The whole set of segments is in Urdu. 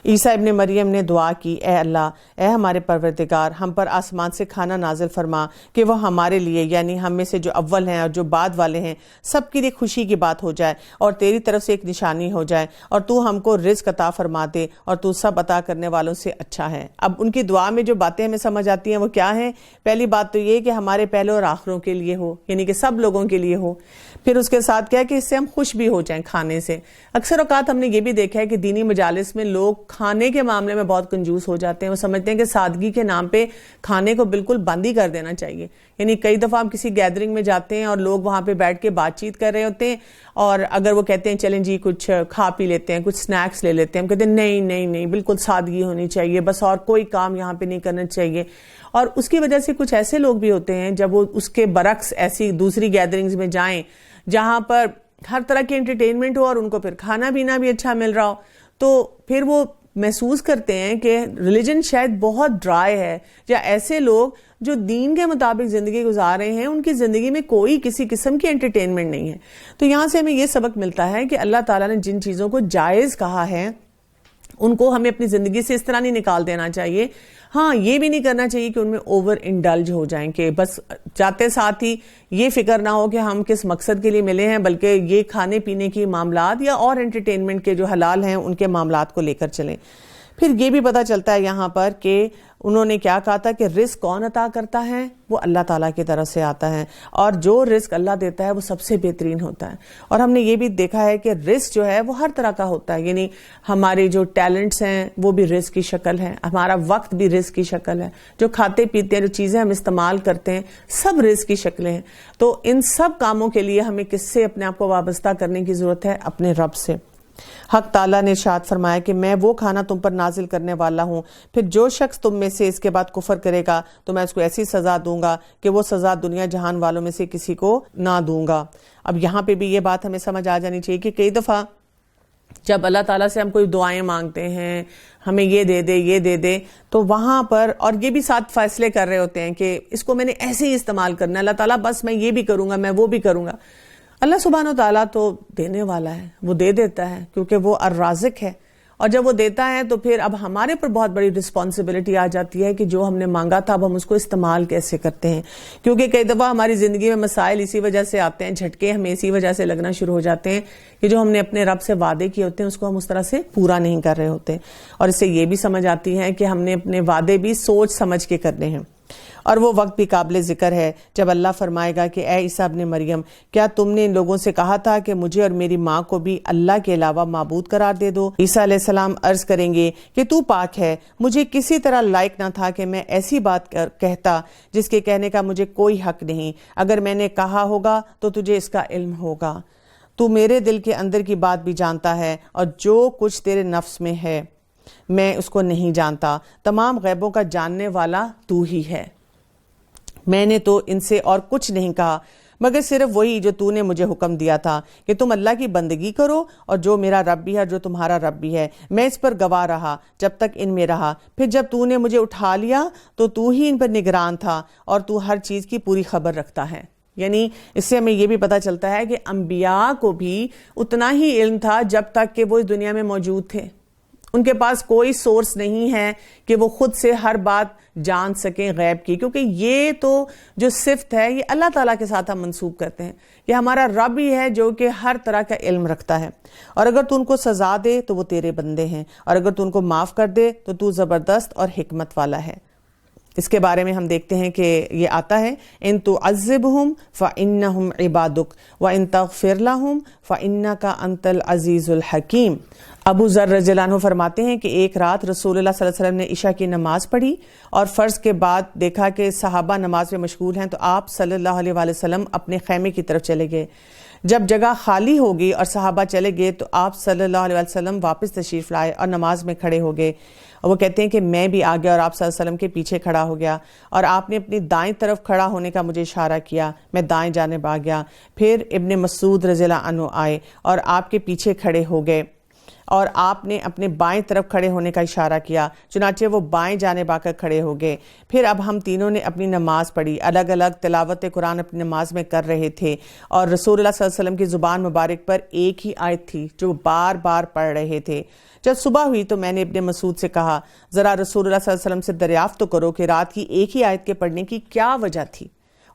عیسیٰ ابن مریم نے دعا کی، اے اللہ، اے ہمارے پروردگار، ہم پر آسمان سے کھانا نازل فرما کہ وہ ہمارے لیے، یعنی ہم میں سے جو اول ہیں اور جو بعد والے ہیں، سب کے لیے خوشی کی بات ہو جائے اور تیری طرف سے ایک نشانی ہو جائے، اور تو ہم کو رزق عطا فرما دے، اور تو سب عطا کرنے والوں سے اچھا ہے۔ اب ان کی دعا میں جو باتیں ہمیں سمجھ آتی ہیں وہ کیا ہیں؟ پہلی بات تو یہ کہ ہمارے پہلے اور آخروں کے لیے ہو، یعنی کہ سب لوگوں کے لیے ہو۔ پھر اس کے ساتھ کیا کہ اس سے ہم خوش بھی ہو جائیں کھانے سے۔ اکثر اوقات ہم نے یہ بھی دیکھا ہے کہ دینی مجالس میں لوگ کھانے کے معاملے میں بہت کنجوس ہو جاتے ہیں، وہ سمجھتے ہیں کہ سادگی کے نام پہ کھانے کو بالکل بند ہی کر دینا چاہیے۔ یعنی کئی دفعہ ہم کسی گیدرنگ میں جاتے ہیں اور لوگ وہاں پہ بیٹھ کے بات چیت کر رہے ہوتے ہیں، اور اگر وہ کہتے ہیں چلیں جی کچھ کھا پی لیتے ہیں، کچھ سنیکس لے لیتے ہیں، ہم کہتے ہیں نہیں نہیں نہیں، بالکل سادگی ہونی چاہیے، بس اور کوئی کام یہاں پہ نہیں کرنا چاہیے۔ اور اس کی وجہ سے کچھ ایسے لوگ بھی ہوتے ہیں جب وہ اس کے برعکس ایسی دوسری گیدرنگز میں جائیں جہاں پر ہر طرح کی انٹرٹینمنٹ ہو اور ان کو پھر کھانا پینا بھی اچھا مل رہا ہو، تو پھر وہ محسوس کرتے ہیں کہ ریلیجن شاید بہت ڈرائی ہے، یا ایسے لوگ جو دین کے مطابق زندگی گزار رہے ہیں ان کی زندگی میں کوئی کسی قسم کی انٹرٹینمنٹ نہیں ہے۔ تو یہاں سے ہمیں یہ سبق ملتا ہے کہ اللہ تعالیٰ نے جن چیزوں کو جائز کہا ہے ان کو ہمیں اپنی زندگی سے اس طرح نہیں نکال دینا چاہیے۔ ہاں، یہ بھی نہیں کرنا چاہیے کہ ان میں اوور انڈلج ہو جائیں کہ بس جاتے ساتھ ہی یہ فکر نہ ہو کہ ہم کس مقصد کے لیے ملے ہیں، بلکہ یہ کھانے پینے کی معاملات یا اور انٹرٹینمنٹ کے جو حلال ہیں ان کے معاملات کو لے کر چلیں۔ پھر یہ بھی پتہ چلتا ہے یہاں پر کہ انہوں نے کیا کہا تھا کہ رزق کون عطا کرتا ہے؟ وہ اللہ تعالیٰ کی طرف سے آتا ہے، اور جو رزق اللہ دیتا ہے وہ سب سے بہترین ہوتا ہے۔ اور ہم نے یہ بھی دیکھا ہے کہ رزق جو ہے وہ ہر طرح کا ہوتا ہے، یعنی ہمارے جو ٹیلنٹس ہیں وہ بھی رزق کی شکل ہے، ہمارا وقت بھی رزق کی شکل ہے، جو کھاتے پیتے ہیں، جو چیزیں ہم استعمال کرتے ہیں، سب رزق کی شکلیں ہیں۔ تو ان سب کاموں کے لیے ہمیں کس سے اپنے آپ کو وابستہ کرنے کی ضرورت ہے؟ اپنے رب سے۔ حق تعالیٰ نے ارشاد فرمایا کہ میں وہ کھانا تم پر نازل کرنے والا ہوں، پھر جو شخص تم میں سے اس کے بعد کفر کرے گا تو میں اس کو ایسی سزا دوں گا کہ وہ سزا دنیا جہان والوں میں سے کسی کو نہ دوں گا۔ اب یہاں پہ بھی یہ بات ہمیں سمجھ آ جانی چاہیے کہ کئی دفعہ جب اللہ تعالیٰ سے ہم کوئی دعائیں مانگتے ہیں، ہمیں یہ دے دے یہ دے دے، تو وہاں پر اور یہ بھی ساتھ فیصلے کر رہے ہوتے ہیں کہ اس کو میں نے ایسے ہی استعمال کرنا ہے، اللہ تعالیٰ بس میں یہ بھی کروں گا، میں وہ بھی کروں گا۔ اللہ سبحانہ و تعالیٰ تو دینے والا ہے، وہ دے دیتا ہے کیونکہ وہ الرازق ہے، اور جب وہ دیتا ہے تو پھر اب ہمارے پر بہت بڑی رسپانسبلٹی آ جاتی ہے کہ جو ہم نے مانگا تھا اب ہم اس کو استعمال کیسے کرتے ہیں۔ کیونکہ کئی دفعہ ہماری زندگی میں مسائل اسی وجہ سے آتے ہیں، جھٹکے ہمیں اسی وجہ سے لگنا شروع ہو جاتے ہیں کہ جو ہم نے اپنے رب سے وعدے کیے ہوتے ہیں اس کو ہم اس طرح سے پورا نہیں کر رہے ہوتے، اور اس سے یہ بھی سمجھ آتی ہے کہ ہم نے اپنے وعدے بھی سوچ سمجھ کے کرنے ہیں۔ اور وہ وقت بھی قابل ذکر ہے جب اللہ فرمائے گا کہ اے عیسیٰ ابن مریم، کیا تم نے ان لوگوں سے کہا تھا کہ مجھے اور میری ماں کو بھی اللہ کے علاوہ معبود قرار دے دو؟ عیسیٰ علیہ السلام عرض کریں گے کہ تو پاک ہے، مجھے کسی طرح لائق نہ تھا کہ میں ایسی بات کہتا جس کے کہنے کا مجھے کوئی حق نہیں، اگر میں نے کہا ہوگا تو تجھے اس کا علم ہوگا، تو میرے دل کے اندر کی بات بھی جانتا ہے، اور جو کچھ تیرے نفس میں ہے میں اس کو نہیں جانتا، تمام غیبوں کا جاننے والا تو ہی ہے۔ میں نے تو ان سے اور کچھ نہیں کہا مگر صرف وہی جو تو نے مجھے حکم دیا تھا کہ تم اللہ کی بندگی کرو، اور جو میرا رب بھی ہے اور جو تمہارا رب بھی ہے، میں اس پر گواہ رہا جب تک ان میں رہا، پھر جب تو نے مجھے اٹھا لیا تو تو ہی ان پر نگران تھا، اور تو ہر چیز کی پوری خبر رکھتا ہے۔ یعنی اس سے ہمیں یہ بھی پتہ چلتا ہے کہ انبیاء کو بھی اتنا ہی علم تھا جب تک کہ وہ اس دنیا میں موجود تھے۔ ان کے پاس کوئی سورس نہیں ہے کہ وہ خود سے ہر بات جان سکیں غیب کی، کیونکہ یہ تو جو صفت ہے یہ اللہ تعالیٰ کے ساتھ ہم منسوب کرتے ہیں کہ ہمارا رب ہی ہے جو کہ ہر طرح کا علم رکھتا ہے، اور اگر تو ان کو سزا دے تو وہ تیرے بندے ہیں، اور اگر تو ان کو معاف کر دے تو تو زبردست اور حکمت والا ہے۔ اس کے بارے میں ہم دیکھتے ہیں کہ یہ آتا ہے ان تعذبہم فإنہم عبادک وإن تغفر لہم فإنک انت العزیز الحکیم۔ ابو ذر رضی اللہ عنہ فرماتے ہیں کہ ایک رات رسول اللہ صلی اللہ علیہ وسلم نے عشاء کی نماز پڑھی اور فرض کے بعد دیکھا کہ صحابہ نماز میں مشغول ہیں، تو آپ صلی اللہ علیہ وآلہ وسلم اپنے خیمے کی طرف چلے گئے۔ جب جگہ خالی ہو گئی اور صحابہ چلے گئے تو آپ صلی اللہ علیہ وسلم واپس تشریف لائے اور نماز میں کھڑے ہو گئے، اور وہ کہتے ہیں کہ میں بھی آ گیا اور آپ صلی اللہ علیہ وسلم کے پیچھے کھڑا ہو گیا، اور آپ نے اپنی دائیں طرف کھڑا ہونے کا مجھے اشارہ کیا، میں دائیں جانب آ گیا، پھر ابن مسعود رضی اللہ عنہ آئے اور آپ کے پیچھے کھڑے ہو گئے، اور آپ نے اپنے بائیں طرف کھڑے ہونے کا اشارہ کیا، چنانچہ وہ بائیں جانب آ کر کھڑے ہو گئے۔ پھر اب ہم تینوں نے اپنی نماز پڑھی، الگ الگ تلاوت قرآن اپنی نماز میں کر رہے تھے، اور رسول اللہ صلی اللہ علیہ وسلم کی زبان مبارک پر ایک ہی آیت تھی جو بار بار پڑھ رہے تھے۔ جب صبح ہوئی تو میں نے ابن مسعود سے کہا، ذرا رسول اللہ صلی اللہ علیہ وسلم سے دریافت تو کرو کہ رات کی ایک ہی آیت کے پڑھنے کی کیا وجہ تھی۔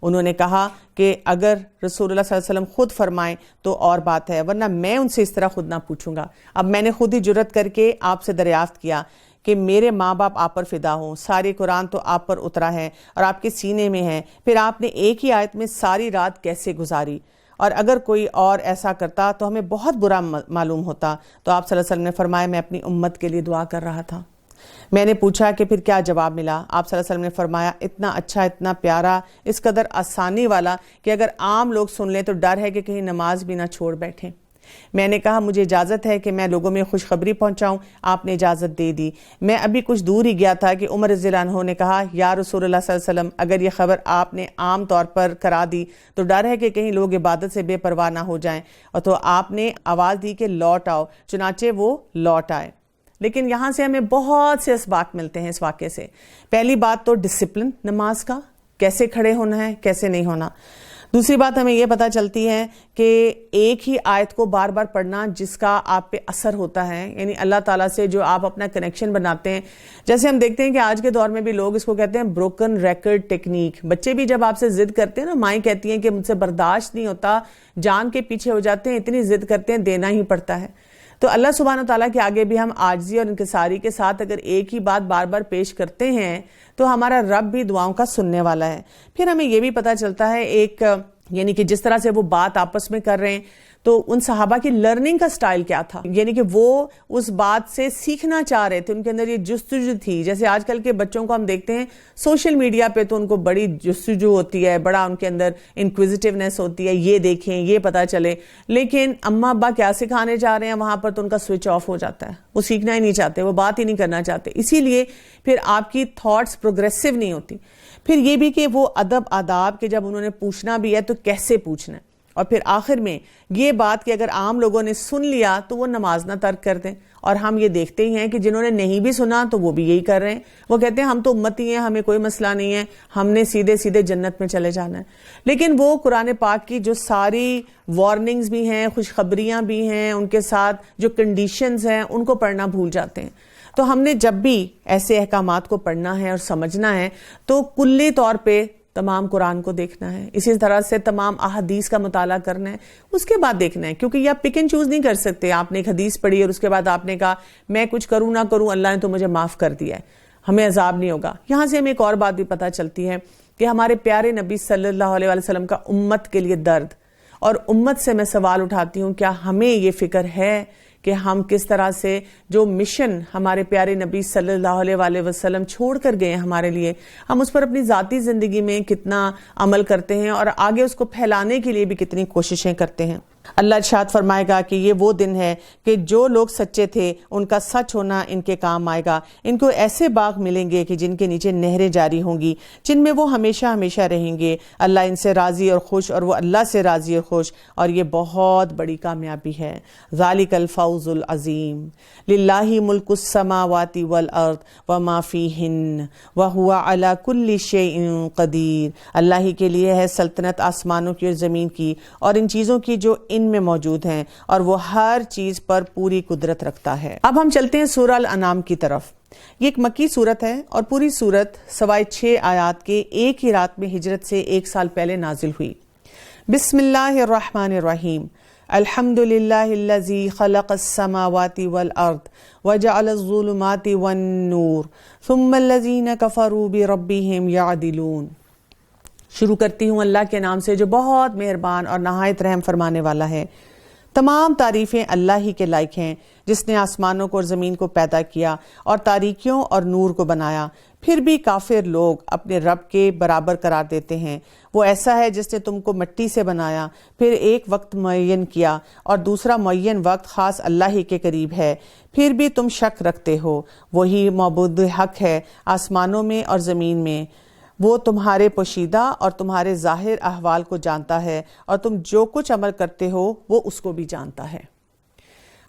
انہوں نے کہا کہ اگر رسول اللہ صلی اللہ علیہ وسلم خود فرمائیں تو اور بات ہے، ورنہ میں ان سے اس طرح خود نہ پوچھوں گا۔ اب میں نے خود ہی جرت کر کے آپ سے دریافت کیا کہ میرے ماں باپ آپ پر فدا ہوں، ساری قرآن تو آپ پر اترا ہے اور آپ کے سینے میں ہے، پھر آپ نے ایک ہی آیت میں ساری رات کیسے گزاری؟ اور اگر کوئی اور ایسا کرتا تو ہمیں بہت برا معلوم ہوتا۔ تو آپ صلی اللہ علیہ وسلم نے فرمایا، میں اپنی امت کے لیے دعا کر رہا تھا۔ میں نے پوچھا کہ پھر کیا جواب ملا؟ آپ صلی اللہ علیہ وسلم نے فرمایا، اتنا اچھا، اتنا پیارا، اس قدر آسانی والا کہ اگر عام لوگ سن لیں تو ڈر ہے کہ کہیں نماز بھی نہ چھوڑ بیٹھیں۔ میں نے کہا، مجھے اجازت ہے کہ میں لوگوں میں خوشخبری پہنچاؤں؟ آپ نے اجازت دے دی۔ میں ابھی کچھ دور ہی گیا تھا کہ عمر رضی اللہ عنہ نے کہا، یا رسول اللہ صلی اللہ علیہ وسلم، اگر یہ خبر آپ نے عام طور پر کرا دی تو ڈر ہے کہ کہیں لوگ عبادت سے بے پرواہ نہ ہو جائیں، اور تو آپ نے آواز دی کہ لوٹ آؤ، چنانچہ وہ لوٹ آئے۔ لیکن یہاں سے ہمیں بہت سے اسباق ملتے ہیں اس واقعے سے۔ پہلی بات تو ڈسپلن نماز کا، کیسے کھڑے ہونا ہے، کیسے نہیں ہونا۔ دوسری بات ہمیں یہ پتہ چلتی ہے کہ ایک ہی آیت کو بار بار پڑھنا جس کا آپ پہ اثر ہوتا ہے، یعنی اللہ تعالیٰ سے جو آپ اپنا کنیکشن بناتے ہیں۔ جیسے ہم دیکھتے ہیں کہ آج کے دور میں بھی لوگ اس کو کہتے ہیں بروکن ریکرڈ ٹیکنیک۔ بچے بھی جب آپ سے ضد کرتے ہیں نا، مائیں کہتی ہیں کہ مجھ سے برداشت نہیں ہوتا، جان کے پیچھے ہو جاتے ہیں، اتنی ضد کرتے ہیں، دینا ہی پڑتا ہے۔ تو اللہ سبحانہ تعالیٰ کے آگے بھی ہم عاجزی اور انکساری کے ساتھ اگر ایک ہی بات بار بار پیش کرتے ہیں تو ہمارا رب بھی دعاؤں کا سننے والا ہے۔ پھر ہمیں یہ بھی پتہ چلتا ہے یعنی کہ جس طرح سے وہ بات آپس میں کر رہے ہیں تو ان صحابہ کی لرننگ کا سٹائل کیا تھا، یعنی کہ وہ اس بات سے سیکھنا چاہ رہے تھے، ان کے اندر یہ جستجو تھی۔ جیسے آج کل کے بچوں کو ہم دیکھتے ہیں سوشل میڈیا پہ تو ان کو بڑی جستجو ہوتی ہے، بڑا ان کے اندر انکویزیٹیونیس ہوتی ہے، یہ دیکھیں، یہ پتہ چلے، لیکن اماں ابا کیا سکھانے جا رہے ہیں وہاں پر تو ان کا سوئچ آف ہو جاتا ہے، وہ سیکھنا ہی نہیں چاہتے، وہ بات ہی نہیں کرنا چاہتے، اسی لیے پھر آپ کی تھاٹس پروگریسو نہیں ہوتی۔ پھر یہ بھی کہ وہ ادب آداب کہ جب انہوں نے پوچھنا بھی ہے تو کیسے پوچھنا ہے، اور پھر آخر میں یہ بات کہ اگر عام لوگوں نے سن لیا تو وہ نماز نہ ترک کر دیں۔ اور ہم یہ دیکھتے ہی ہیں کہ جنہوں نے نہیں بھی سنا تو وہ بھی یہی کر رہے ہیں، وہ کہتے ہیں ہم تو امتی ہیں، ہمیں کوئی مسئلہ نہیں ہے، ہم نے سیدھے سیدھے جنت میں چلے جانا ہے۔ لیکن وہ قرآن پاک کی جو ساری وارننگز بھی ہیں، خوشخبریاں بھی ہیں، ان کے ساتھ جو کنڈیشنز ہیں ان کو پڑھنا بھول جاتے ہیں۔ تو ہم نے جب بھی ایسے احکامات کو پڑھنا ہے اور سمجھنا ہے تو کلی طور پہ تمام قرآن کو دیکھنا ہے، اسی طرح سے تمام احادیث کا مطالعہ کرنا ہے، اس کے بعد دیکھنا ہے، کیونکہ یہ آپ پک اینڈ چوز نہیں کر سکتے۔ آپ نے ایک حدیث پڑھی اور اس کے بعد آپ نے کہا میں کچھ کروں نہ کروں اللہ نے تو مجھے معاف کر دیا ہے، ہمیں عذاب نہیں ہوگا۔ یہاں سے ہمیں ایک اور بات بھی پتہ چلتی ہے کہ ہمارے پیارے نبی صلی اللہ علیہ وسلم کا امت کے لیے درد، اور امت سے میں سوال اٹھاتی ہوں، کیا ہمیں یہ فکر ہے کہ ہم کس طرح سے جو مشن ہمارے پیارے نبی صلی اللہ علیہ وسلم چھوڑ کر گئے ہیں ہمارے لیے، ہم اس پر اپنی ذاتی زندگی میں کتنا عمل کرتے ہیں اور آگے اس کو پھیلانے کے لیے بھی کتنی کوششیں کرتے ہیں۔ اللہ ارشاد فرمائے گا کہ یہ وہ دن ہے کہ جو لوگ سچے تھے ان کا سچ ہونا ان کے کام آئے گا، ان کو ایسے باغ ملیں گے کہ جن کے نیچے نہریں جاری ہوں گی، جن میں وہ ہمیشہ ہمیشہ رہیں گے، اللہ ان سے راضی اور خوش اور وہ اللہ سے راضی اور خوش، اور یہ بہت بڑی کامیابی ہے۔ ذالک الفوز العظیم، للہ ملک السماوات والارض وما فیہن وہو علی کل شیء قدیر، اللہ ہی کے لیے ہے سلطنت آسمانوں کی اور زمین کی اور ان چیزوں کی جو ان میں موجود ہیں، اور وہ ہر چیز پر پوری قدرت رکھتا ہے۔ اب ہم چلتے ہیں سورہ الانعام کی طرف۔ یہ ایک مکی صورت ہے اور پوری صورت سوائے 6 آیات کے ایک ہی رات میں ہجرت سے 1 سال پہلے نازل ہوئی۔ بسم اللہ الرحمن الرحیم، الحمد للہ الذی خلق السماوات والارض وجعل الظلمات والنور ثم الذین کفروا بربہم یعدلون۔ شروع کرتی ہوں اللہ کے نام سے جو بہت مہربان اور نہایت رحم فرمانے والا ہے۔ تمام تعریفیں اللہ ہی کے لائق ہیں جس نے آسمانوں کو اور زمین کو پیدا کیا اور تاریکیوں اور نور کو بنایا، پھر بھی کافر لوگ اپنے رب کے برابر قرار دیتے ہیں۔ وہ ایسا ہے جس نے تم کو مٹی سے بنایا، پھر ایک وقت معین کیا اور دوسرا معین وقت خاص اللہ ہی کے قریب ہے، پھر بھی تم شک رکھتے ہو۔ وہی معبود حق ہے آسمانوں میں اور زمین میں، وہ تمہارے پوشیدہ اور تمہارے ظاہر احوال کو جانتا ہے، اور تم جو کچھ عمل کرتے ہو وہ اس کو بھی جانتا ہے۔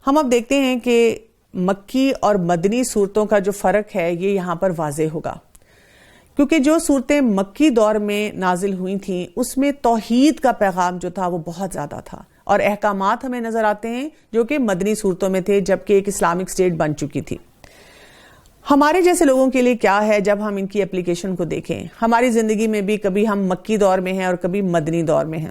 ہم اب دیکھتے ہیں کہ مکی اور مدنی صورتوں کا جو فرق ہے یہ یہاں پر واضح ہوگا، کیونکہ جو صورتیں مکی دور میں نازل ہوئی تھیں اس میں توحید کا پیغام جو تھا وہ بہت زیادہ تھا، اور احکامات ہمیں نظر آتے ہیں جو کہ مدنی صورتوں میں تھے جبکہ ایک اسلامک اسٹیٹ بن چکی تھی۔ ہمارے جیسے لوگوں کے لیے کیا ہے جب ہم ان کی اپلیکیشن کو دیکھیں؟ ہماری زندگی میں بھی کبھی ہم مکی دور میں ہیں اور کبھی مدنی دور میں ہیں،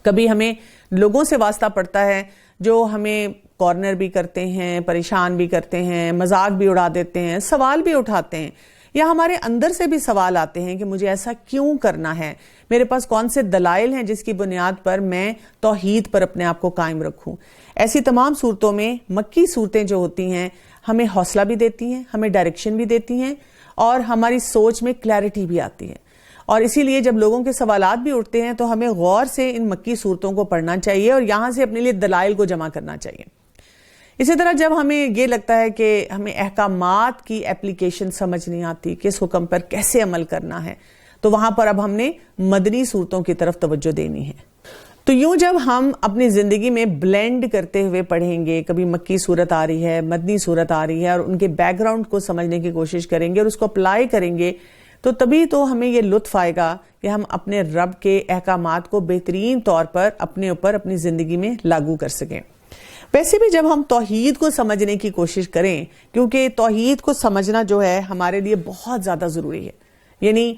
کبھی ہمیں لوگوں سے واسطہ پڑتا ہے جو ہمیں کارنر بھی کرتے ہیں، پریشان بھی کرتے ہیں، مذاق بھی اڑا دیتے ہیں، سوال بھی اٹھاتے ہیں، یا ہمارے اندر سے بھی سوال آتے ہیں کہ مجھے ایسا کیوں کرنا ہے، میرے پاس کون سے دلائل ہیں جس کی بنیاد پر میں توحید پر اپنے آپ کو قائم رکھوں۔ ایسی تمام صورتوں میں مکی صورتیں جو ہوتی ہیں ہمیں حوصلہ بھی دیتی ہیں، ہمیں ڈائریکشن بھی دیتی ہیں، اور ہماری سوچ میں کلیئرٹی بھی آتی ہے۔ اور اسی لیے جب لوگوں کے سوالات بھی اٹھتے ہیں تو ہمیں غور سے ان مکی صورتوں کو پڑھنا چاہیے اور یہاں سے اپنے لیے دلائل کو جمع کرنا چاہیے۔ اسی طرح جب ہمیں یہ لگتا ہے کہ ہمیں احکامات کی اپلیکیشن سمجھ نہیں آتی، کس حکم پر کیسے عمل کرنا ہے، تو وہاں پر اب ہم نے مدنی صورتوں کی طرف توجہ دینی ہے۔ تو یوں جب ہم اپنی زندگی میں بلینڈ کرتے ہوئے پڑھیں گے، کبھی مکی صورت آ رہی ہے، مدنی صورت آ رہی ہے، اور ان کے بیک گراؤنڈ کو سمجھنے کی کوشش کریں گے اور اس کو اپلائی کریں گے، تو تبھی تو ہمیں یہ لطف آئے گا کہ ہم اپنے رب کے احکامات کو بہترین طور پر اپنے اوپر اپنی زندگی میں لاگو کر سکیں۔ ویسے بھی جب ہم توحید کو سمجھنے کی کوشش کریں، کیونکہ توحید کو سمجھنا جو ہے ہمارے لیے بہت زیادہ ضروری ہے، یعنی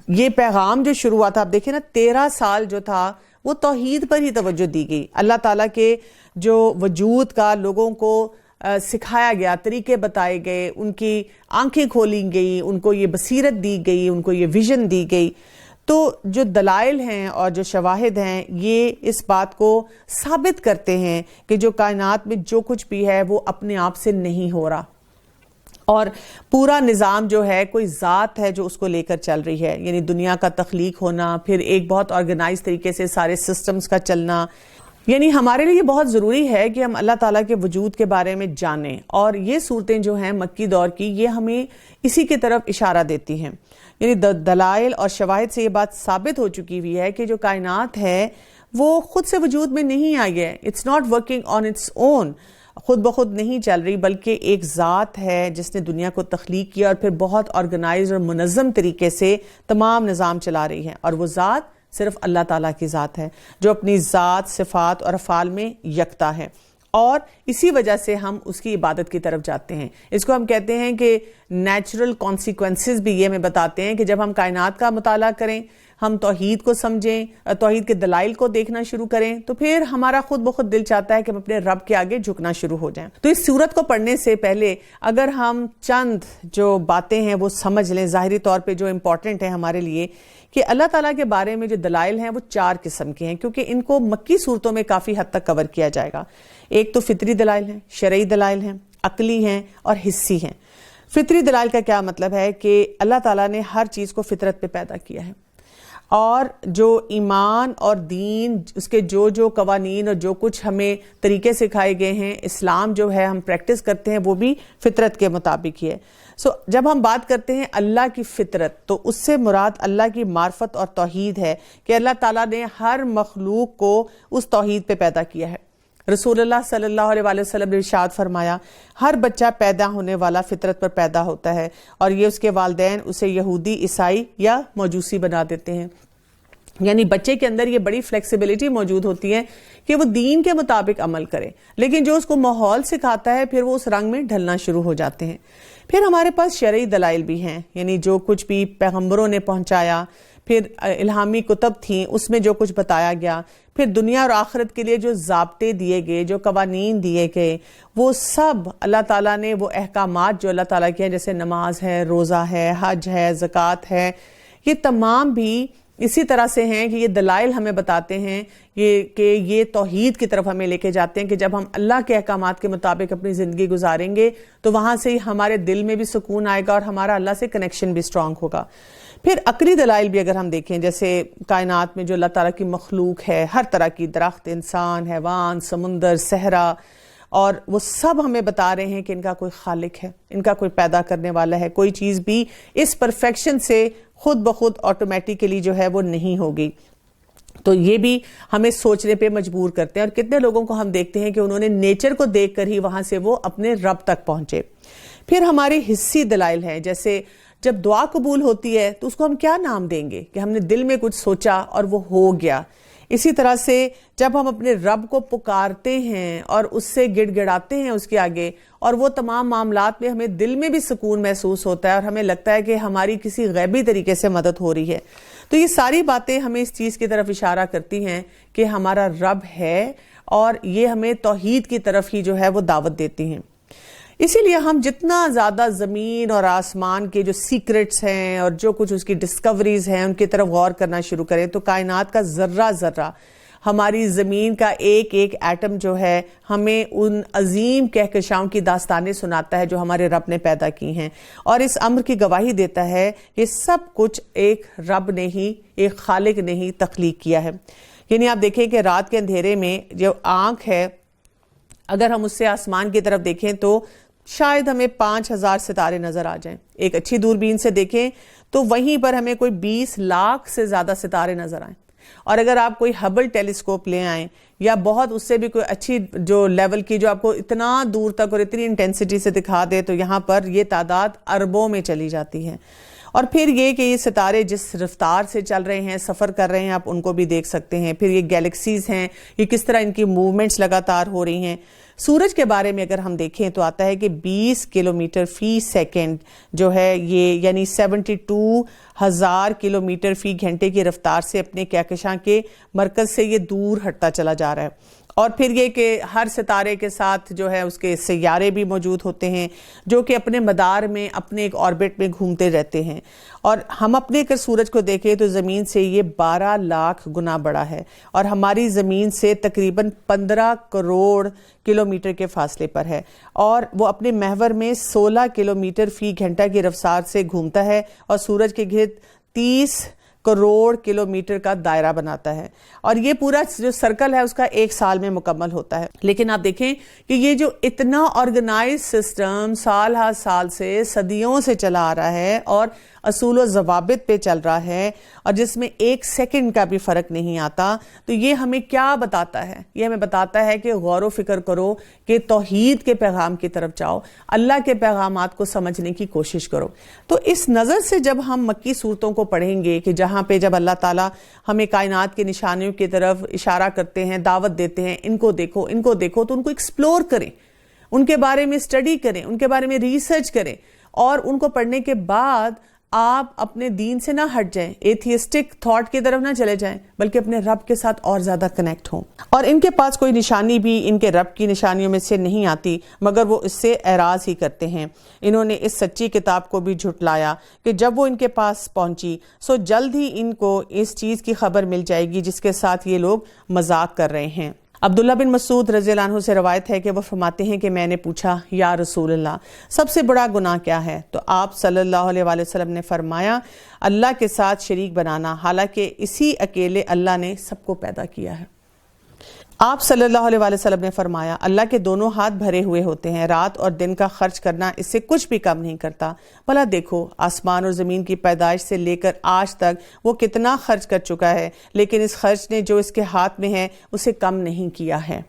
یہ پیغام جو شروع ہوا تھا، آپ دیکھیں نا 13 سال جو تھا وہ توحید پر ہی توجہ دی گئی، اللہ تعالیٰ کے جو وجود کا لوگوں کو سکھایا گیا، طریقے بتائے گئے، ان کی آنکھیں کھولی گئی، ان کو یہ بصیرت دی گئی، ان کو یہ ویژن دی گئی۔ تو جو دلائل ہیں اور جو شواہد ہیں یہ اس بات کو ثابت کرتے ہیں کہ جو کائنات میں جو کچھ بھی ہے وہ اپنے آپ سے نہیں ہو رہا، اور پورا نظام جو ہے کوئی ذات ہے جو اس کو لے کر چل رہی ہے، یعنی دنیا کا تخلیق ہونا، پھر ایک بہت آرگنائز طریقے سے سارے سسٹمز کا چلنا، یعنی ہمارے لیے بہت ضروری ہے کہ ہم اللہ تعالیٰ کے وجود کے بارے میں جانیں، اور یہ صورتیں جو ہیں مکی دور کی یہ ہمیں اسی کی طرف اشارہ دیتی ہیں، یعنی دلائل اور شواہد سے یہ بات ثابت ہو چکی ہوئی ہے کہ جو کائنات ہے وہ خود سے وجود میں نہیں آئی ہے، it's not working on its own, خود بخود نہیں چل رہی، بلکہ ایک ذات ہے جس نے دنیا کو تخلیق کیا اور پھر بہت آرگنائز اور منظم طریقے سے تمام نظام چلا رہی ہے، اور وہ ذات صرف اللہ تعالیٰ کی ذات ہے جو اپنی ذات، صفات اور افعال میں یکتا ہے، اور اسی وجہ سے ہم اس کی عبادت کی طرف جاتے ہیں۔ اس کو ہم کہتے ہیں کہ نیچرل کانسیکوینسز بھی یہ ہمیں بتاتے ہیں کہ جب ہم کائنات کا مطالعہ کریں، ہم توحید کو سمجھیں، توحید کے دلائل کو دیکھنا شروع کریں، تو پھر ہمارا خود بخود دل چاہتا ہے کہ ہم اپنے رب کے آگے جھکنا شروع ہو جائیں۔ تو اس سورت کو پڑھنے سے پہلے اگر ہم چند جو باتیں ہیں وہ سمجھ لیں، ظاہری طور پہ جو امپورٹنٹ ہے ہمارے لیے، کہ اللہ تعالیٰ کے بارے میں جو دلائل ہیں وہ 4 قسم کے ہیں، کیونکہ ان کو مکی صورتوں میں کافی حد تک کور کیا جائے گا۔ ایک تو فطری دلائل ہیں، شرعی دلائل ہیں، عقلی ہیں اور حسی ہیں۔ فطری دلائل کا کیا مطلب ہے کہ اللہ تعالیٰ نے ہر چیز کو فطرت پہ پیدا کیا ہے، اور جو ایمان اور دین، اس کے جو قوانین اور جو کچھ ہمیں طریقے سکھائے گئے ہیں، اسلام جو ہے ہم پریکٹس کرتے ہیں وہ بھی فطرت کے مطابق ہی ہے۔ جب ہم بات کرتے ہیں اللہ کی فطرت تو اس سے مراد اللہ کی معرفت اور توحید ہے کہ اللہ تعالیٰ نے ہر مخلوق کو اس توحید پہ پیدا کیا ہے۔ رسول اللہ صلی اللہ علیہ وسلم نے ارشاد فرمایا، ہر بچہ پیدا ہونے والا فطرت پر پیدا ہوتا ہے، اور یہ اس کے والدین اسے یہودی، عیسائی یا موجوسی بنا دیتے ہیں۔ یعنی بچے کے اندر یہ بڑی فلیکسیبلٹی موجود ہوتی ہے کہ وہ دین کے مطابق عمل کرے، لیکن جو اس کو ماحول سکھاتا ہے پھر وہ اس رنگ میں ڈھلنا شروع ہو جاتے ہیں۔ پھر ہمارے پاس شرعی دلائل بھی ہیں، یعنی جو کچھ بھی پیغمبروں نے پہنچایا، پھر الہامی کتب تھیں اس میں جو کچھ بتایا گیا، پھر دنیا اور آخرت کے لیے جو ضابطے دیے گئے، جو قوانین دیے گئے، وہ سب اللہ تعالیٰ نے وہ احکامات جو اللہ تعالیٰ کے ہیں، جیسے نماز ہے، روزہ ہے، حج ہے، زکوٰۃ ہے، یہ تمام بھی اسی طرح سے ہیں کہ یہ دلائل ہمیں بتاتے ہیں کہ یہ توحید کی طرف ہمیں لے کے جاتے ہیں کہ جب ہم اللہ کے احکامات کے مطابق اپنی زندگی گزاریں گے تو وہاں سے ہمارے دل میں بھی سکون آئے گا اور ہمارا اللہ سے کنیکشن بھی سٹرونگ ہوگا۔ پھر عقلی دلائل بھی اگر ہم دیکھیں، جیسے کائنات میں جو اللہ تعالیٰ کی مخلوق ہے، ہر طرح کی درخت، انسان، حیوان، سمندر، صحرا، اور وہ سب ہمیں بتا رہے ہیں کہ ان کا کوئی خالق ہے، ان کا کوئی پیدا کرنے والا ہے، کوئی چیز بھی اس پرفیکشن سے خود بخود آٹومیٹیکلی جو ہے وہ نہیں ہوگی۔ تو یہ بھی ہمیں سوچنے پہ مجبور کرتے ہیں. اور کتنے لوگوں کو ہم دیکھتے ہیں کہ انہوں نے نیچر کو دیکھ کر ہی وہاں سے وہ اپنے رب تک پہنچے. پھر ہمارے حسی دلائل ہیں، جیسے جب دعا قبول ہوتی ہے تو اس کو ہم کیا نام دیں گے کہ ہم نے دل میں کچھ سوچا اور وہ ہو گیا. اسی طرح سے جب ہم اپنے رب کو پکارتے ہیں اور اس سے گڑ گڑاتے ہیں اس کے آگے، اور وہ تمام معاملات میں ہمیں دل میں بھی سکون محسوس ہوتا ہے اور ہمیں لگتا ہے کہ ہماری کسی غیبی طریقے سے مدد ہو رہی ہے. تو یہ ساری باتیں ہمیں اس چیز کی طرف اشارہ کرتی ہیں کہ ہمارا رب ہے، اور یہ ہمیں توحید کی طرف ہی جو ہے وہ دعوت دیتی ہیں. اسی لیے ہم جتنا زیادہ زمین اور آسمان کے جو سیکرٹس ہیں اور جو کچھ اس کی ڈسکوریز ہیں ان کی طرف غور کرنا شروع کریں تو کائنات کا ذرہ ذرہ، ہماری زمین کا ایک ایک ایٹم جو ہے ہمیں ان عظیم کہکشاؤں کی داستانیں سناتا ہے جو ہمارے رب نے پیدا کی ہیں، اور اس امر کی گواہی دیتا ہے کہ سب کچھ ایک رب نے ہی، ایک خالق نے ہی تخلیق کیا ہے. یعنی آپ دیکھیں کہ رات کے اندھیرے میں جو آنکھ ہے، اگر ہم اس سے آسمان کی طرف دیکھیں تو شاید ہمیں 5000 ستارے نظر آ جائیں. ایک اچھی دوربین سے دیکھیں تو وہیں پر ہمیں کوئی 20 لاکھ سے زیادہ ستارے نظر آئیں. اور اگر آپ کوئی ہبل ٹیلیسکوپ لے آئیں یا بہت اس سے بھی کوئی اچھی جو لیول کی جو آپ کو اتنا دور تک اور اتنی انٹینسٹی سے دکھا دے تو یہاں پر یہ تعداد اربوں میں چلی جاتی ہے. اور پھر یہ کہ یہ ستارے جس رفتار سے چل رہے ہیں، سفر کر رہے ہیں، آپ ان کو بھی دیکھ سکتے ہیں. پھر یہ گیلیکسیز ہیں، یہ کس طرح ان کی موومنٹس لگاتار ہو رہی ہیں. سورج کے بارے میں اگر ہم دیکھیں تو آتا ہے کہ 20 کلومیٹر فی سیکنڈ جو ہے یہ، یعنی 72,000 کلومیٹر فی گھنٹے کی رفتار سے اپنے کہکشاں کے مرکز سے یہ دور ہٹتا چلا جا رہا ہے. اور پھر یہ کہ ہر ستارے کے ساتھ جو ہے اس کے سیارے بھی موجود ہوتے ہیں جو کہ اپنے مدار میں اپنے ایک آربٹ میں گھومتے رہتے ہیں. اور ہم اپنے اگر سورج کو دیکھیں تو زمین سے یہ 12 لاکھ گنا بڑا ہے، اور ہماری زمین سے تقریباً 15 کروڑ کلومیٹر کے فاصلے پر ہے، اور وہ اپنے محور میں 16 کلومیٹر فی گھنٹہ کی رفتار سے گھومتا ہے اور سورج کے گرد 30 کروڑ کلومیٹر کا دائرہ بناتا ہے. اور یہ پورا جو سرکل ہے اس کا 1 سال میں مکمل ہوتا ہے. لیکن آپ دیکھیں کہ یہ جو اتنا آرگنائز سسٹم سال ہر سال سے صدیوں سے چلا آ رہا ہے اور اصول و ضوابط پہ چل رہا ہے، اور جس میں 1 سیکنڈ کا بھی فرق نہیں آتا، تو یہ ہمیں کیا بتاتا ہے؟ یہ ہمیں بتاتا ہے کہ غور و فکر کرو، کہ توحید کے پیغام کی طرف جاؤ، اللہ کے پیغامات کو سمجھنے کی کوشش کرو. تو اس نظر سے جب ہم مکی صورتوں کو پڑھیں گے کہ جہاں پہ جب اللہ تعالیٰ ہمیں کائنات کے نشانیوں کی طرف اشارہ کرتے ہیں، دعوت دیتے ہیں، ان کو دیکھو، ان کو دیکھو، تو ان کو ایکسپلور کریں، ان کے بارے میں اسٹڈی کریں، ان کے بارے میں ریسرچ کریں، اور ان کو پڑھنے کے بعد آپ اپنے دین سے نہ ہٹ جائیں، ایتھیسٹک تھاٹ کی طرف نہ چلے جائیں، بلکہ اپنے رب کے ساتھ اور زیادہ کنیکٹ ہوں. اور ان کے پاس کوئی نشانی بھی ان کے رب کی نشانیوں میں سے نہیں آتی، مگر وہ اس سے اعراض ہی کرتے ہیں. انہوں نے اس سچی کتاب کو بھی جھٹلایا کہ جب وہ ان کے پاس پہنچی سو جلد ہی ان کو اس چیز کی خبر مل جائے گی جس کے ساتھ یہ لوگ مذاق کر رہے ہیں. عبداللہ بن مسعود رضی اللہ عنہ سے روایت ہے کہ وہ فرماتے ہیں کہ میں نے پوچھا، یا رسول اللہ، سب سے بڑا گناہ کیا ہے؟ تو آپ صلی اللہ علیہ وآلہ وسلم نے فرمایا، اللہ کے ساتھ شریک بنانا، حالانکہ اسی اکیلے اللہ نے سب کو پیدا کیا ہے. آپ صلی اللہ علیہ وآلہ وسلم نے فرمایا، اللہ کے دونوں ہاتھ بھرے ہوئے ہوتے ہیں، رات اور دن کا خرچ کرنا اس سے کچھ بھی کم نہیں کرتا. بھلا دیکھو آسمان اور زمین کی پیدائش سے لے کر آج تک وہ کتنا خرچ کر چکا ہے، لیکن اس خرچ نے جو اس کے ہاتھ میں ہے اسے کم نہیں کیا ہے.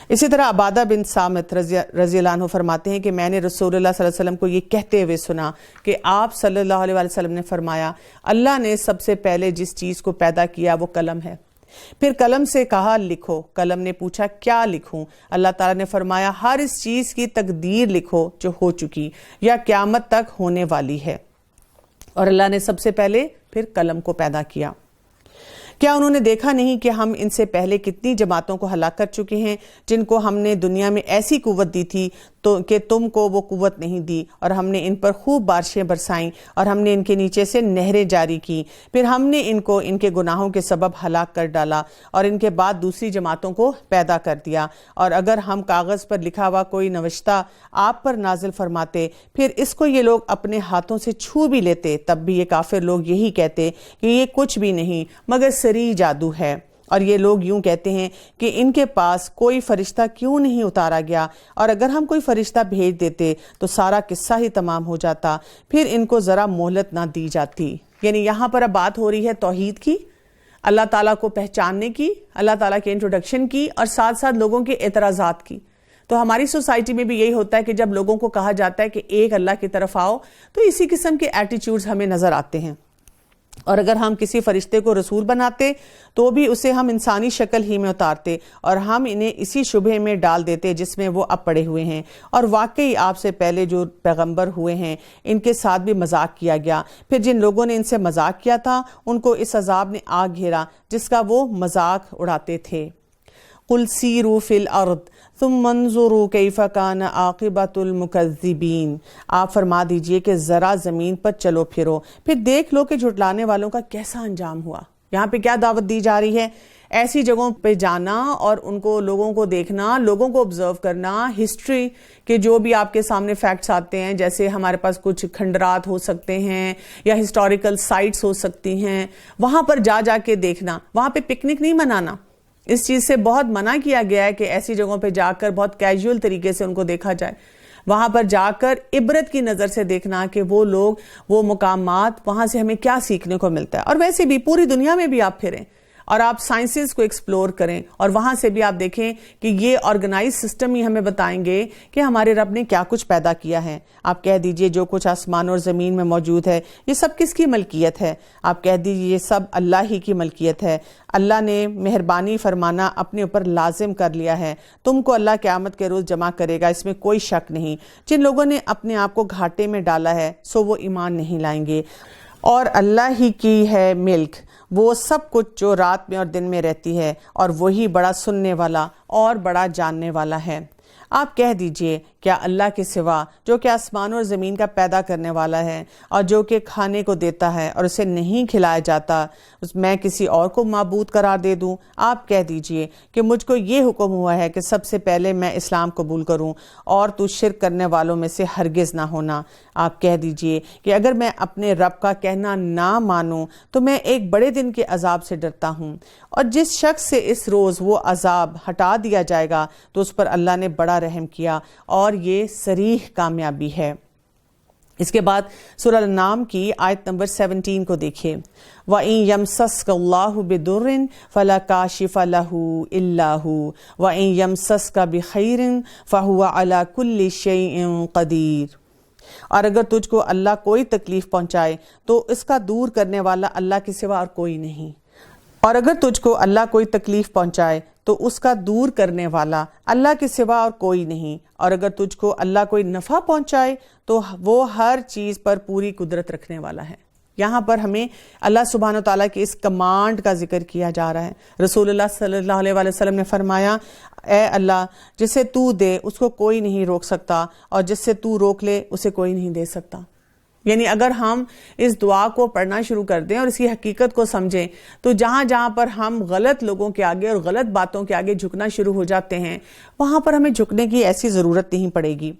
اسی طرح عبادہ بن صامت رضی اللہ عنہ فرماتے ہیں کہ میں نے رسول اللہ صلی اللہ علیہ وسلم کو یہ کہتے ہوئے سنا کہ آپ صلی اللہ علیہ وآلہ وسلم نے فرمایا، اللہ نے سب سے پہلے جس چیز کو پیدا کیا وہ قلم ہے. پھر قلم سے کہا لکھو. قلم نے پوچھا کیا لکھوں؟ اللہ تعالیٰ نے فرمایا ہر اس چیز کی تقدیر لکھو جو ہو چکی یا قیامت تک ہونے والی ہے. اور اللہ نے سب سے پہلے پھر قلم کو پیدا کیا. کیا انہوں نے دیکھا نہیں کہ ہم ان سے پہلے کتنی جماعتوں کو ہلاک کر چکے ہیں جن کو ہم نے دنیا میں ایسی قوت دی تھی تو کہ تم کو وہ قوت نہیں دی، اور ہم نے ان پر خوب بارشیں برسائیں اور ہم نے ان کے نیچے سے نہریں جاری کی. پھر ہم نے ان کو ان کے گناہوں کے سبب ہلاک کر ڈالا اور ان کے بعد دوسری جماعتوں کو پیدا کر دیا. اور اگر ہم کاغذ پر لکھا ہوا کوئی نوشتہ آپ پر نازل فرماتے، پھر اس کو یہ لوگ اپنے ہاتھوں سے چھو بھی لیتے، تب بھی یہ کافر لوگ یہی کہتے کہ یہ کچھ بھی نہیں مگر سری جادو ہے. اور یہ لوگ یوں کہتے ہیں کہ ان کے پاس کوئی فرشتہ کیوں نہیں اتارا گیا، اور اگر ہم کوئی فرشتہ بھیج دیتے تو سارا قصہ ہی تمام ہو جاتا، پھر ان کو ذرا مہلت نہ دی جاتی. یعنی یہاں پر اب بات ہو رہی ہے توحید کی. اللہ تعالیٰ کو پہچاننے کی، اللہ تعالیٰ کے انٹروڈکشن کی، اور ساتھ ساتھ لوگوں کے اعتراضات کی۔ تو ہماری سوسائٹی میں بھی یہی ہوتا ہے کہ جب لوگوں کو کہا جاتا ہے کہ ایک اللہ کی طرف آؤ، تو اسی قسم کے ایٹیٹیوڈز ہمیں نظر آتے ہیں۔ اور اگر ہم کسی فرشتے کو رسول بناتے تو بھی اسے ہم انسانی شکل ہی میں اتارتے، اور ہم انہیں اسی شبہ میں ڈال دیتے جس میں وہ اب پڑے ہوئے ہیں۔ اور واقعی آپ سے پہلے جو پیغمبر ہوئے ہیں ان کے ساتھ بھی مذاق کیا گیا، پھر جن لوگوں نے ان سے مذاق کیا تھا ان کو اس عذاب نے آ گھیرا جس کا وہ مذاق اڑاتے تھے۔ قُلْ سِیرُوا فِی الْأَرْضِ ثُمَّ انظُرُوا کَیْفَ کَانَ عَاقِبَةُ الْمُکَذِّبِینَ، آپ فرما دیجئے کہ ذرا زمین پر چلو پھرو، پھر دیکھ لو کہ جھٹلانے والوں کا کیسا انجام ہوا۔ یہاں پہ کیا دعوت دی جا رہی ہے؟ ایسی جگہوں پہ جانا اور ان کو لوگوں کو دیکھنا، لوگوں کو آبزرو کرنا، ہسٹری کے جو بھی آپ کے سامنے فیکٹس آتے ہیں، جیسے ہمارے پاس کچھ کھنڈرات ہو سکتے ہیں یا ہسٹوریکل سائٹس ہو سکتی ہیں، وہاں پر جا جا کے دیکھنا، وہاں پہ پکنک نہیں منانا۔ اس چیز سے بہت منع کیا گیا ہے کہ ایسی جگہوں پہ جا کر بہت کیجول طریقے سے ان کو دیکھا جائے۔ وہاں پر جا کر عبرت کی نظر سے دیکھنا کہ وہ لوگ، وہ مقامات، وہاں سے ہمیں کیا سیکھنے کو ملتا ہے۔ اور ویسے بھی پوری دنیا میں بھی آپ پھریں اور آپ سائنسز کو ایکسپلور کریں، اور وہاں سے بھی آپ دیکھیں کہ یہ آرگنائز سسٹم ہی ہمیں بتائیں گے کہ ہمارے رب نے کیا کچھ پیدا کیا ہے۔ آپ کہہ دیجئے جو کچھ آسمان اور زمین میں موجود ہے یہ سب کس کی ملکیت ہے؟ آپ کہہ دیجئے یہ سب اللہ ہی کی ملکیت ہے۔ اللہ نے مہربانی فرمانا اپنے اوپر لازم کر لیا ہے۔ تم کو اللہ قیامت کے روز جمع کرے گا، اس میں کوئی شک نہیں۔ جن لوگوں نے اپنے آپ کو گھاٹے میں ڈالا ہے سو وہ ایمان نہیں لائیں گے۔ اور اللہ ہی کی ہے ملک، وہ سب کچھ جو رات میں اور دن میں رہتی ہے، اور وہی بڑا سننے والا اور بڑا جاننے والا ہے۔ آپ کہہ دیجئے کیا اللہ کے سوا جو کہ آسمان اور زمین کا پیدا کرنے والا ہے اور جو کہ کھانے کو دیتا ہے اور اسے نہیں کھلایا جاتا، میں کسی اور کو معبود قرار دے دوں؟ آپ کہہ دیجئے کہ مجھ کو یہ حکم ہوا ہے کہ سب سے پہلے میں اسلام قبول کروں اور تو شرک کرنے والوں میں سے ہرگز نہ ہونا۔ آپ کہہ دیجئے کہ اگر میں اپنے رب کا کہنا نہ مانوں تو میں ایک بڑے دن کے عذاب سے ڈرتا ہوں، اور جس شخص سے اس روز وہ عذاب ہٹا دیا جائے گا تو اس پر اللہ نے بڑا رحم کیا، اور یہ صریح کامیابی ہے۔ اس کے بعد سورہ الانعام کی آیت نمبر 17 کو دیکھیں۔ وَإِن يَمْسَسْكَ اللَّهُ بِضُرٍّ فَلَا كَاشِفَ لَهُ إِلَّا هُوَ وَإِن يَمْسَسْكَ بِخَيْرٍ فَهُوَ عَلَى كُلِّ شَيْءٍ قَدِيرٌ، اور اگر تجھ کو اللہ کوئی تکلیف پہنچائے تو اس کا دور کرنے والا اللہ کے سوا اور کوئی نہیں، اور اگر تجھ کو اللہ کوئی تکلیف پہنچائے تو اس کا دور کرنے والا اللہ کے سوا اور کوئی نہیں، اور اگر تجھ کو اللہ کوئی نفع پہنچائے تو وہ ہر چیز پر پوری قدرت رکھنے والا ہے۔ یہاں پر ہمیں اللہ سبحانہ وتعالیٰ کی اس کمانڈ کا ذکر کیا جا رہا ہے۔ رسول اللہ صلی اللہ علیہ وآلہ وسلم نے فرمایا، اے اللہ جسے تو دے اس کو کوئی نہیں روک سکتا، اور جس سے تو روک لے اسے کوئی نہیں دے سکتا۔ یعنی اگر ہم اس دعا کو پڑھنا شروع کر دیں اور اس کی حقیقت کو سمجھیں تو جہاں جہاں پر ہم غلط لوگوں کے آگے اور غلط باتوں کے آگے جھکنا شروع ہو جاتے ہیں، وہاں پر ہمیں جھکنے کی ایسی ضرورت نہیں پڑے گی۔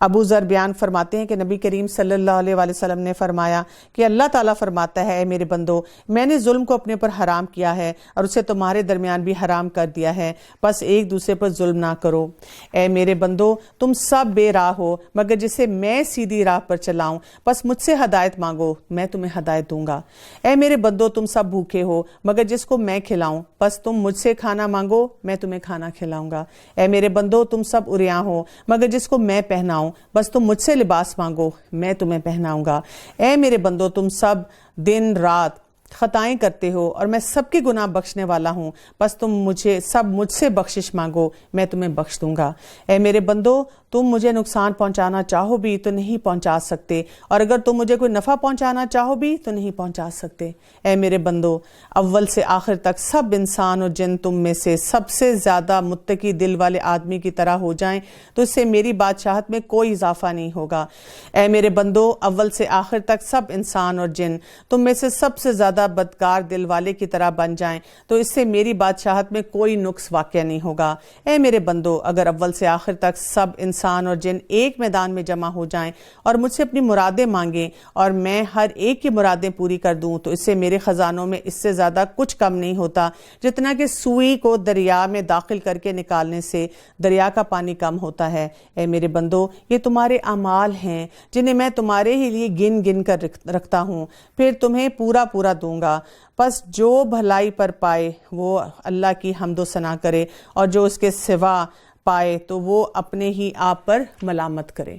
ابو ذر بیان فرماتے ہیں کہ نبی کریم صلی اللہ علیہ وآلہ وسلم نے فرمایا کہ اللہ تعالیٰ فرماتا ہے، اے میرے بندو، میں نے ظلم کو اپنے پر حرام کیا ہے اور اسے تمہارے درمیان بھی حرام کر دیا ہے، بس ایک دوسرے پر ظلم نہ کرو۔ اے میرے بندو، تم سب بے راہ ہو مگر جسے میں سیدھی راہ پر چلاؤں، بس مجھ سے ہدایت مانگو، میں تمہیں ہدایت دوں گا۔ اے میرے بندو، تم سب بھوکے ہو مگر جس کو میں کھلاؤں، بس تم مجھ سے کھانا مانگو، میں تمہیں کھانا کھلاؤں گا۔ اے میرے بندو، تم سب عریاں ہو مگر جس کو میں پہناؤں، بس تم مجھ سے لباس مانگو، میں تمہیں پہناؤں گا۔ اے میرے بندو، تم سب دن رات خطائیں کرتے ہو اور میں سب کے گناہ بخشنے والا ہوں، بس تم مجھ سے بخشش مانگو، میں تمہیں بخش دوں گا۔ اے میرے بندو، تم مجھے نقصان پہنچانا چاہو بھی تو نہیں پہنچا سکتے، اور اگر تم مجھے کوئی نفع پہنچانا چاہو بھی تو نہیں پہنچا سکتے۔ اے میرے بندو، اول سے آخر تک سب انسان اور جن تم میں سے سب سے زیادہ متقی دل والے آدمی کی طرح ہو جائیں تو اس سے میری بادشاہت میں کوئی اضافہ نہیں ہوگا۔ اے میرے بندو، اول سے آخر تک سب انسان اور جن تم میں سے سب سے زیادہ بدکار دل والے کی طرح بن جائیں تو اس سے میری بادشاہت میں کوئی نقص واقع نہیں ہوگا۔ اے میرے بندو، اگر اول سے آخر تک سب انسان اور جن ایک میدان میں جمع ہو جائیں اور مجھ سے اپنی مرادیں مانگیں اور میں ہر ایک کی مرادیں پوری کر دوں تو اس سے میرے خزانوں میں اس سے زیادہ کچھ کم نہیں ہوتا جتنا کہ سوئی کو دریا میں داخل کر کے نکالنے سے دریا کا پانی کم ہوتا ہے۔ اے میرے بندو، یہ تمہارے اعمال ہیں جنہیں میں تمہارے ہی لیے گن گن کر رکھتا ہوں، پھر تمہیں پورا پورا دوں دوں گا. بس جو بھلائی پر پائے وہ اللہ کی حمد و ثنا کرے اور جو اس کے سوا پائے تو وہ اپنے ہی آپ پر ملامت کرے.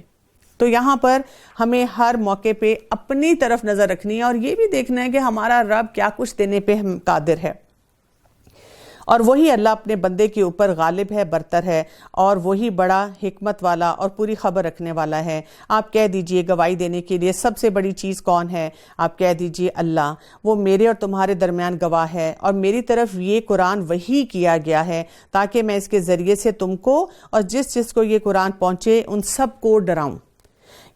تو یہاں پر ہمیں ہر موقع پہ اپنی طرف نظر رکھنی ہے اور یہ بھی دیکھنا ہے کہ ہمارا رب کیا کچھ دینے پہ ہم قادر ہے، اور وہی اللہ اپنے بندے کے اوپر غالب ہے، برتر ہے، اور وہی بڑا حکمت والا اور پوری خبر رکھنے والا ہے. آپ کہہ دیجئے گواہی دینے کے لیے سب سے بڑی چیز کون ہے؟ آپ کہہ دیجئے اللہ. وہ میرے اور تمہارے درمیان گواہ ہے، اور میری طرف یہ قرآن وحی کیا گیا ہے تاکہ میں اس کے ذریعے سے تم کو اور جس کو یہ قرآن پہنچے ان سب کو ڈراؤں.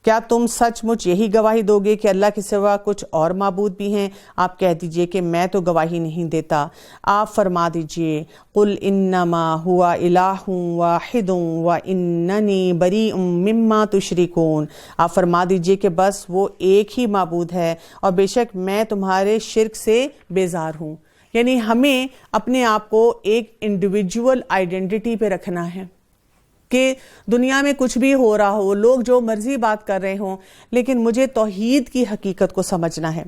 کیا تم سچ مچ یہی گواہی دو گے کہ اللہ کے سوا کچھ اور معبود بھی ہیں؟ آپ کہہ دیجئے کہ میں تو گواہی نہیں دیتا. آپ فرما دیجئے قل انما هو الہ واحد واننی بریء مما تشرکون. آپ فرما دیجئے کہ بس وہ ایک ہی معبود ہے اور بے شک میں تمہارے شرک سے بیزار ہوں. یعنی ہمیں اپنے آپ کو ایک انڈیویجول آئیڈینٹی پہ رکھنا ہے کہ دنیا میں کچھ بھی ہو رہا ہو، لوگ جو مرضی بات کر رہے ہوں، لیکن مجھے توحید کی حقیقت کو سمجھنا ہے.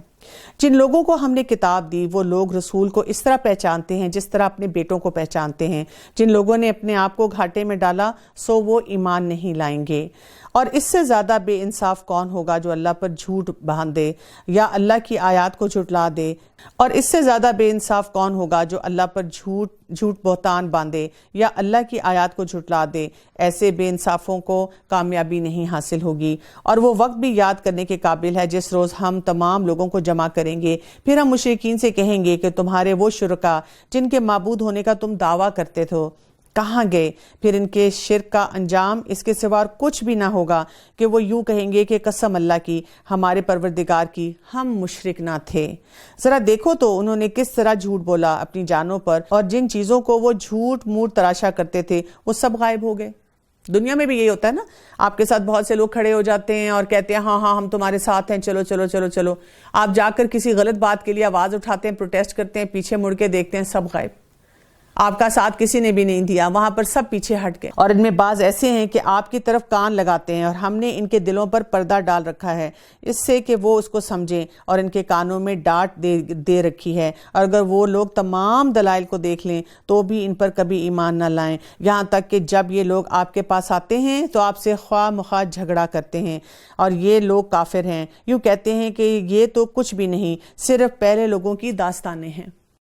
جن لوگوں کو ہم نے کتاب دی وہ لوگ رسول کو اس طرح پہچانتے ہیں جس طرح اپنے بیٹوں کو پہچانتے ہیں. جن لوگوں نے اپنے آپ کو گھاٹے میں ڈالا سو وہ ایمان نہیں لائیں گے. اور اس سے زیادہ بے انصاف کون ہوگا جو اللہ پر جھوٹ باندھے یا اللہ کی آیات کو جھٹلا دے؟ اور اس سے زیادہ بے انصاف کون ہوگا جو اللہ پر جھوٹ بہتان باندھے یا اللہ کی آیات کو جھٹلا دے؟ ایسے بے انصافوں کو کامیابی نہیں حاصل ہوگی. اور وہ وقت بھی یاد کرنے کے قابل ہے جس روز ہم تمام لوگوں کو جمع کریں گے. پھر ہم مشرکین سے کہیں گے کہ تمہارے وہ شرکا جن کے معبود ہونے کا تم دعویٰ کرتے تھے کہاں گئے؟ پھر ان کے شرک کا انجام اس کے سوا کچھ بھی نہ ہوگا کہ وہ یوں کہیں گے کہ قسم اللہ کی، ہمارے پروردگار کی، ہم مشرک نہ تھے. ذرا دیکھو تو انہوں نے کس طرح جھوٹ بولا اپنی جانوں پر، اور جن چیزوں کو وہ جھوٹ موٹ تراشا کرتے تھے وہ سب غائب ہو گئے. دنیا میں بھی یہی ہوتا ہے نا، آپ کے ساتھ بہت سے لوگ کھڑے ہو جاتے ہیں اور کہتے ہیں ہاں ہم تمہارے ساتھ ہیں، چلو چلو چلو چلو. آپ جا کر کسی غلط بات کے لیے آواز اٹھاتے ہیں، پروٹیسٹ کرتے ہیں، پیچھے مڑ کے دیکھتے ہیں سب غائب. آپ کا ساتھ کسی نے بھی نہیں دیا، وہاں پر سب پیچھے ہٹ گئے. اور ان میں بعض ایسے ہیں کہ آپ کی طرف کان لگاتے ہیں اور ہم نے ان کے دلوں پر پردہ ڈال رکھا ہے اس سے کہ وہ اس کو سمجھیں، اور ان کے کانوں میں ڈانٹ دے رکھی ہے. اور اگر وہ لوگ تمام دلائل کو دیکھ لیں تو بھی ان پر کبھی ایمان نہ لائیں، یہاں تک کہ جب یہ لوگ آپ کے پاس آتے ہیں تو آپ سے خواہ مخواہ جھگڑا کرتے ہیں. اور یہ لوگ کافر ہیں، یوں کہتے ہیں کہ یہ تو کچھ بھی نہیں، صرف پہلے لوگوں کی داستانیں ہیں.